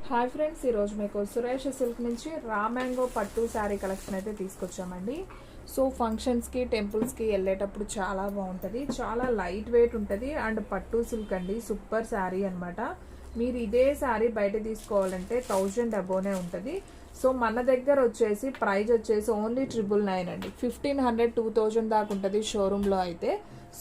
Hi friends, ఈరోజు మీకు Suresh silk నుంచి రా మ్యాంగో పట్టు శారీ కలెక్షన్ అయితే తీసుకొచ్చామండి. సో ఫంక్షన్స్కి టెంపుల్స్కి వెళ్ళేటప్పుడు చాలా బాగుంటుంది, చాలా లైట్ వెయిట్ ఉంటుంది అండ్ పట్టు సిల్క్ అండి. సూపర్ శారీ అనమాట. మీరు ఇదే శారీ బయట తీసుకోవాలంటే 1000 అబోనే ఉంటుంది. సో మన దగ్గర వచ్చేసి ప్రైస్ వచ్చేసి ఓన్లీ 999 అండి. 1500 2000 దాకా ఉంటుంది షోరూంలో అయితే.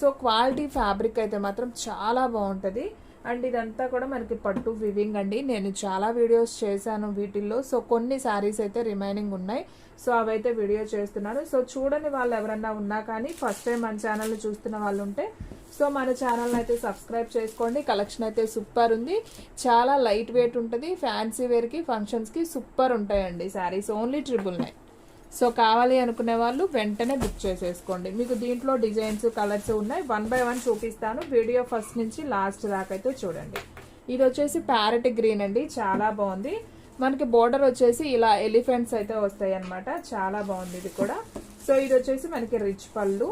సో క్వాలిటీ ఫ్యాబ్రిక్ అయితే మాత్రం చాలా బాగుంటుంది. అండ్ ఇదంతా కూడా మనకి పట్టు వివింగ్ అండి. నేను చాలా వీడియోస్ చేశాను వీటిల్లో. సో కొన్ని శారీస్ అయితే రిమైనింగ్ ఉన్నాయి. సో అవైతే వీడియో చేస్తున్నాను. సో చూడని వాళ్ళు ఎవరన్నా ఉన్నా కానీ ఫస్ట్ టైం మన ఛానల్ చూస్తున్న వాళ్ళు ఉంటే సో మన ఛానల్ అయితే సబ్స్క్రైబ్ చేసుకోండి. కలెక్షన్ అయితే సూపర్ ఉంది, చాలా లైట్ వెయిట్ ఉంటుంది. ఫ్యాన్సీ వేర్కి ఫంక్షన్స్కి సూపర్ ఉంటాయండి శారీస్. ఓన్లీ 999. సో కావాలి అనుకునే వాళ్ళు వెంటనే బుక్ చేసేసుకోండి. మీకు దీంట్లో డిజైన్స్ కలర్స్ ఉన్నాయి. 1 by 1 చూపిస్తాను. వీడియో ఫస్ట్ నుంచి లాస్ట్ దాకా అయితే చూడండి. ఇది వచ్చేసి ప్యారెట్ గ్రీన్ అండి, చాలా బాగుంది. మనకి బోర్డర్ వచ్చేసి ఇలా ఎలిఫెంట్స్ అయితే వస్తాయి అనమాట. చాలా బాగుంది ఇది కూడా. సో ఇది వచ్చేసి మనకి రిచ్ పళ్ళు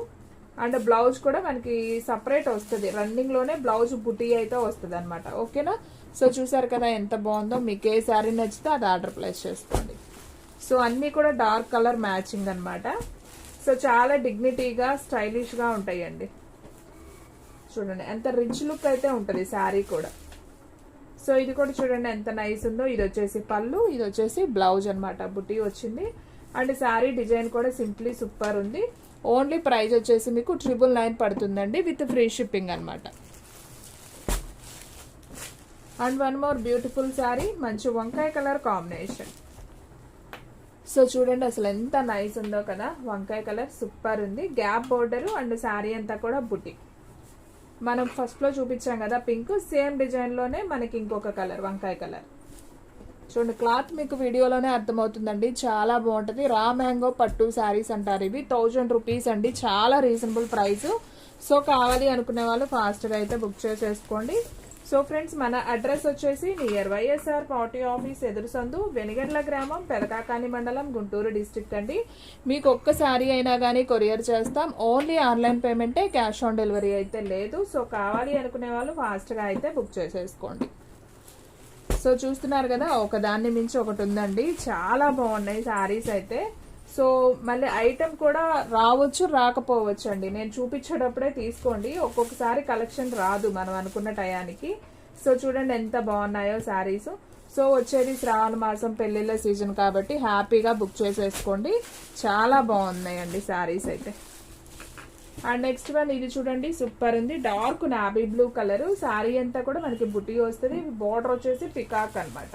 అండ్ బ్లౌజ్ కూడా మనకి సపరేట్ వస్తుంది. రన్నింగ్ లోనే బ్లౌజ్ బుటీ అయితే వస్తుంది అనమాట. ఓకేనా? సో చూసారు కదా ఎంత బాగుందో. మీకు ఏ శారీ నచ్చితే అది ఆర్డర్ ప్లేస్ చేసుకోండి. సో అన్నీ కూడా డార్క్ కలర్ మ్యాచింగ్ అనమాట. సో చాలా డిగ్నిటీగా స్టైలిష్గా ఉంటాయండి. చూడండి ఎంత రిచ్ లుక్ అయితే ఉంటుంది శారీ కూడా. సో ఇది కూడా చూడండి ఎంత నైస్ ఉందో. ఇది వచ్చేసి పళ్ళు, ఇది వచ్చేసి బ్లౌజ్ అనమాట. బుట్టి వచ్చింది అండ్ శారీ డిజైన్ కూడా సింప్లీ సూపర్ ఉంది. ఓన్లీ ప్రైస్ వచ్చేసి మీకు 999 పడుతుందండి విత్ ఫ్రీ షిప్పింగ్ అనమాట. And one more beautiful sari, మంచి వంకాయ కలర్ కాంబినేషన్. సో చూడండి అసలు ఎంత నైస్ ఉందో కదా. వంకాయ కలర్ సూపర్ ఉంది. గ్యాప్ బోర్డర్ అండ్ శారీ అంతా కూడా బుట్టి. మనం ఫస్ట్ లో చూపించాం కదా పింక్, సేమ్ డిజైన్ లోనే మనకి ఇంకొక కలర్ వంకాయ కలర్. చూడండి క్లాత్ మీకు వీడియోలోనే అర్థమవుతుందండి, చాలా బాగుంటుంది. రా మ్యాంగో పట్టు శారీస్ అంటారు ఇవి. 1000 రూపీస్ అండి, చాలా రీజనబుల్ ప్రైస్. సో కావాలి అనుకునే వాళ్ళు ఫాస్ట్గా అయితే బుక్ చేసేసుకోండి. సో ఫ్రెండ్స్, మన అడ్రస్ వచ్చేసి నియర్ వైఎస్ఆర్ పార్టీ ఆఫీస్ ఎదురు సందు, వెనిగండ్ల గ్రామం, పెదకాకాని మండలం, గుంటూరు డిస్ట్రిక్ట్ అండి. మీకు ఒక్క శారీ అయినా కానీ కొరియర్ చేస్తాం. ఓన్లీ ఆన్లైన్ పేమెంటే, క్యాష్ ఆన్ డెలివరీ అయితే లేదు. సో కావాలి అనుకునే వాళ్ళు ఫాస్ట్గా అయితే బుక్ చేసేసుకోండి. సో చూస్తున్నారు కదా, ఒకదాన్ని మించి ఒకటి ఉందండి. చాలా బాగున్నాయి శారీస్ అయితే. సో మళ్ళీ ఐటమ్ కూడా రావచ్చు రాకపోవచ్చు అండి. నేను చూపించేటప్పుడే తీసుకోండి. ఒక్కొక్కసారి కలెక్షన్ రాదు మనం అనుకున్న టయానికి. సో చూడండి ఎంత బాగున్నాయో శారీస్. సో వచ్చేది శ్రావణ మాసం పెళ్లిళ్ళ సీజన్ కాబట్టి హ్యాపీగా బుక్ చేసేసుకోండి. చాలా బాగున్నాయండి శారీస్ అయితే. అండ్ నెక్స్ట్ వన్ ఇది చూడండి సూపర్ ఉంది. Dark నాబీ blue colour. శారీ అంతా కూడా మనకి బుటీ వస్తుంది. బోర్డర్ వచ్చేసి పికాక్ అనమాట.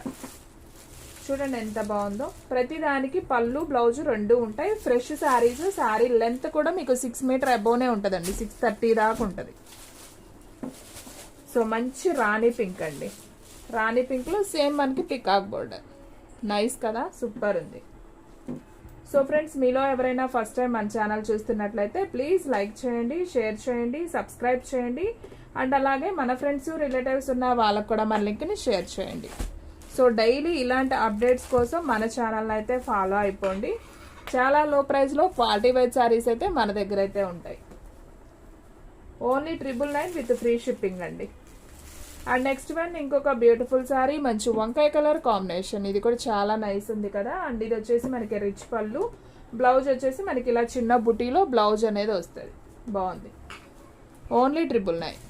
చూడండి ఎంత బాగుందో. ప్రతి దానికి పళ్ళు బ్లౌజ్ రెండు ఉంటాయి. ఫ్రెష్ శారీస్. శారీ లెంత్ కూడా మీకు 6 మీటర్ అబోనే ఉంటుందండి. 630 దాకా ఉంటుంది. సో మంచి రాణి పింక్ అండి. రాణి పింక్ లో సేమ్ మనకి పికాక్ బోర్డర్. నైస్ కదా, సూపర్ ఉంది. సో ఫ్రెండ్స్, మీలో ఎవరైనా ఫస్ట్ టైం మన ఛానల్ చూస్తున్నట్లయితే ప్లీజ్ లైక్ చేయండి, షేర్ చేయండి, సబ్స్క్రైబ్ చేయండి. అండ్ అలాగే మన ఫ్రెండ్స్ రిలేటివ్స్ ఉన్న వాళ్ళకు కూడా మన లింక్ని షేర్ చేయండి. సో డైలీ ఇలాంటి అప్డేట్స్ కోసం మన ఛానల్ అయితే ఫాలో అయిపోండి. చాలా లో ప్రైస్లో క్వాలిటీ వైజ్ శారీస్ అయితే మన దగ్గర అయితే ఉంటాయి. ఓన్లీ 999 విత్ ఫ్రీ షిప్పింగ్ అండి. అండ్ నెక్స్ట్ వన్ ఇంకొక బ్యూటిఫుల్ శారీ, మంచి వంకాయ కలర్ కాంబినేషన్. ఇది కూడా చాలా నైస్ ఉంది కదా. అండ్ ఇది వచ్చేసి మనకి రిచ్ పళ్ళు, బ్లౌజ్ వచ్చేసి మనకి ఇలా చిన్న బుటీలో బ్లౌజ్ అనేది వస్తుంది. బాగుంది. ఓన్లీ 999.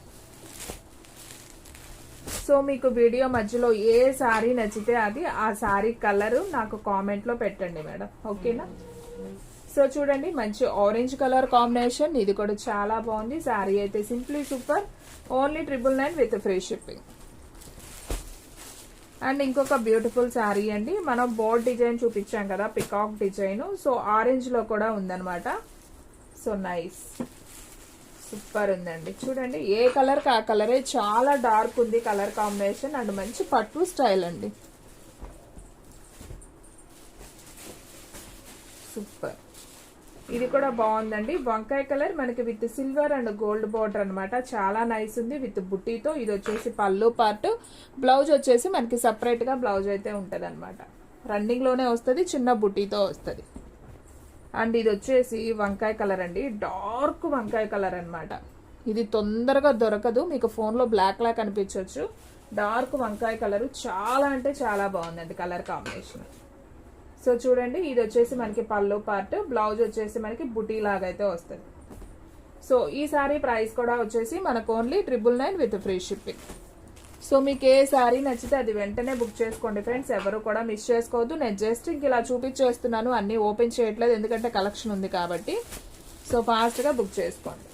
సో మీకు వీడియో మధ్యలో ఏ శారీ నచ్చితే అది ఆ శారీ కలర్ నాకు కామెంట్లో పెట్టండి మేడం. ఓకేనా? సో చూడండి మంచి ఆరెంజ్ కలర్ కాంబినేషన్. ఇది కూడా చాలా బాగుంది. శారీ అయితే simply super. Only 999 with free shipping. And ఇంకొక బ్యూటిఫుల్ శారీ అండి. మనం బోర్డ్ డిజైన్ చూపించాం కదా, పికాక్ డిజైన్. సో ఆరెంజ్ లో కూడా ఉందన్నమాట. సో నైస్, సూపర్ ఉందండి. చూడండి ఏ కలర్ కా కలరే. చాలా డార్క్ ఉంది కలర్ కాంబినేషన్ అండ్ మంచి పట్టు స్టైల్ అండి. సూపర్. ఇది కూడా బాగుందండి. వంకాయ కలర్ మనకి with silver and gold border అనమాట. చాలా నైస్ ఉంది విత్ బుట్టీతో. ఇది వచ్చేసి పళ్ళు పార్ట్. బ్లౌజ్ వచ్చేసి మనకి సపరేట్ గా బ్లౌజ్ అయితే ఉంటది అనమాట. రన్నింగ్ లోనే వస్తుంది, చిన్న బుట్టీతో వస్తుంది. అండ్ ఇది వచ్చేసి వంకాయ కలర్ అండి. డార్క్ వంకాయ కలర్ అనమాట. ఇది తొందరగా దొరకదు. మీకు ఫోన్లో బ్లాక్ లా కనిపించవచ్చు డార్క్ వంకాయ కలర్, చాలా అంటే చాలా బాగుందండి కలర్ కాంబినేషన్. సో చూడండి, ఇది వచ్చేసి మనకి పళ్ళు పార్ట్, బ్లౌజ్ వచ్చేసి మనకి బుటీ లాగా అయితే వస్తుంది. సో ఈ సారీ ప్రైస్ కూడా వచ్చేసి మనకు only 999 with free shipping. So మీకు ఏ సారీ నచ్చితే అది వెంటనే బుక్ చేసుకోండి ఫ్రెండ్స్, ఎవరు కూడా మిస్ చేసుకోవద్దు. నేను జస్ట్ ఇంక ఇలా చూపించేస్తున్నాను, అన్నీ ఓపెన్ చేయట్లేదు ఎందుకంటే కలెక్షన్ ఉంది కాబట్టి. సో ఫాస్ట్గా బుక్ చేసుకోండి.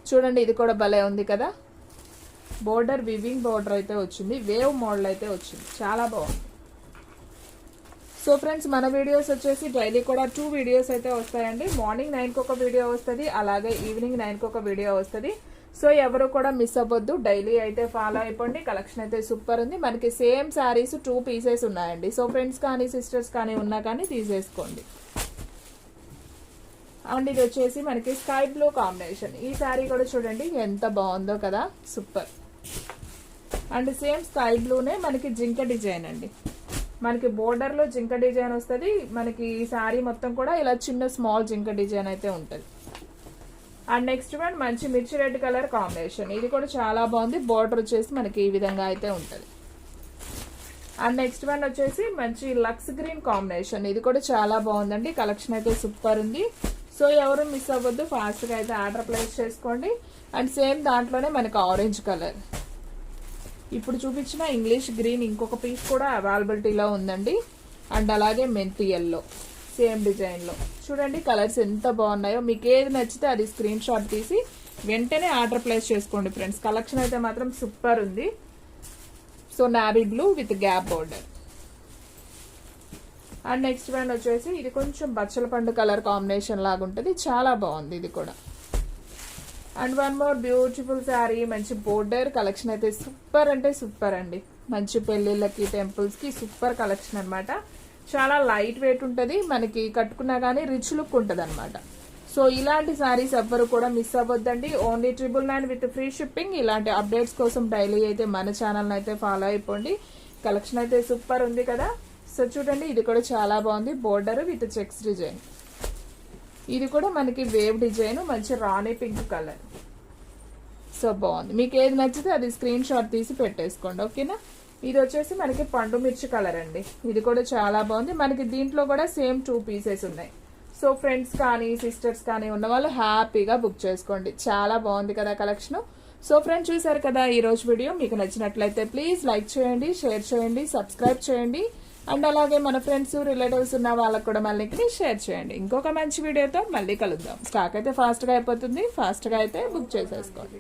చూడండి, ఇది కూడా భలే ఉంది కదా, బోర్డర్ వివింగ్ బోర్డర్ అయితే వచ్చింది, వేవ్ మోడల్ అయితే వచ్చింది, చాలా బాగుంది. సో ఫ్రెండ్స్, మన వీడియోస్ వచ్చేసి డైలీ కూడా 2 వీడియోస్ అయితే వస్తాయండి. మార్నింగ్ 9కి ఒక వీడియో వస్తుంది, అలాగే ఈవినింగ్ 9కి ఒక వీడియో వస్తుంది. సో ఎవరు కూడా మిస్ అవ్వద్దు, డైలీ అయితే ఫాలో అయిపోండి. కలెక్షన్ అయితే సూపర్ ఉంది. మనకి సేమ్ శారీస్ 2 పీసెస్ ఉన్నాయండి. సో ఫ్రెండ్స్ కానీ సిస్టర్స్ కానీ ఉన్నా కానీ తీసేసుకోండి. అండ్ ఇది వచ్చేసి మనకి స్కై బ్లూ కాంబినేషన్. ఈ శారీ కూడా చూడండి ఎంత బాగుందో కదా, సూపర్. అండ్ సేమ్ స్కై బ్లూనే మనకి జింక డిజైన్ అండి, మనకి బోర్డర్ లో జింక డిజైన్ వస్తుంది. మనకి ఈ శారీ మొత్తం కూడా ఇలా చిన్న స్మాల్ జింక డిజైన్ అయితే ఉంటుంది. అండ్ నెక్స్ట్ వన్ మంచి మిర్చి రెడ్ కలర్ కాంబినేషన్, ఇది కూడా చాలా బాగుంది. బోర్డర్ వచ్చేసి మనకి ఈ విధంగా అయితే ఉంటుంది. అండ్ నెక్స్ట్ వన్ వచ్చేసి మంచి లక్స్ గ్రీన్ కాంబినేషన్, ఇది కూడా చాలా బాగుందండి. కలెక్షన్ అయితే సూపర్ ఉంది. సో ఎవరు మిస్ అవ్వద్దు, ఫాస్ట్ గా అయితే ఆర్డర్ ప్లేస్ చేసుకోండి. అండ్ సేమ్ దాంట్లోనే మనకి ఆరెంజ్ కలర్, ఇప్పుడు చూపించిన ఇంగ్లీష్ గ్రీన్ ఇంకొక పీస్ కూడా అవైలబిలిటీలో ఉందండి. అండ్ అలాగే మెంతి ఎల్లో సేమ్ డిజైన్ లో చూడండి, కలర్స్ ఎంత బాగున్నాయో. మీకు ఏది నచ్చితే అది స్క్రీన్ షాట్ తీసి వెంటనే ఆర్డర్ ప్లేస్ చేసుకోండి ఫ్రెండ్స్. కలెక్షన్ అయితే మాత్రం సూపర్ ఉంది. So navy blue with gap border. And next one వచ్చేసి ఇది కొంచెం బచ్చల పండు కలర్ కాంబినేషన్ లాగా ఉంటుంది, చాలా బాగుంది ఇది కూడా. And one more beautiful sari, మంచి బోర్డర్. కలెక్షన్ అయితే సూపర్ అంటే సూపర్ అండి. మంచి పెళ్లిళ్ళకి టెంపుల్స్ కి సూపర్ కలెక్షన్ అనమాట. చాలా లైట్ వెయిట్ ఉంటుంది, మనకి కట్టుకున్నా కానీ రిచ్ లుక్ ఉంటుంది అనమాట. సో ఇలాంటి శారీస్ ఎవ్వరు కూడా మిస్ అవ్వద్దండి. Only 999 with free shipping. ఇలాంటి అప్డేట్స్ కోసం డైలీ అయితే మన ఛానల్ అయితే ఫాలో అయిపోండి. కలెక్షన్ అయితే సూపర్ ఉంది కదా. సో చూడండి, ఇది కూడా చాలా బాగుంది, బోర్డర్ విత్ చెక్స్ డిజైన్. ఇది కూడా మనకి వేవ్ డిజైన్, మంచి రాణి పింక్ కలర్. సో బాగుంది, మీకు ఏది నచ్చితే అది స్క్రీన్ షాట్ తీసి పెట్టేసుకోండి, ఓకేనా. ఇది వచ్చేసి మనకి పండు మిర్చి కలర్ అండి, ఇది కూడా చాలా బాగుంది. మనకి దీంట్లో కూడా సేమ్ 2 పీసెస్ ఉన్నాయి. సో ఫ్రెండ్స్ కానీ సిస్టర్స్ కానీ ఉన్న వాళ్ళు హ్యాపీగా బుక్ చేసుకోండి, చాలా బాగుంది కదా కలెక్షన్. సో ఫ్రెండ్స్, చూసారు కదా ఈ రోజు వీడియో. మీకు నచ్చినట్లయితే ప్లీజ్ లైక్ చేయండి, షేర్ చేయండి, సబ్స్క్రైబ్ చేయండి. అండ్ అలాగే మన ఫ్రెండ్స్ రిలేటివ్స్ ఉన్న వాళ్ళకు కూడా మళ్ళీ షేర్ చేయండి. ఇంకొక మంచి వీడియోతో మళ్ళీ కలుద్దాం. స్టాక్ అయితే ఫాస్ట్గా అయిపోతుంది, ఫాస్ట్గా అయితే బుక్ చేసేసుకోండి.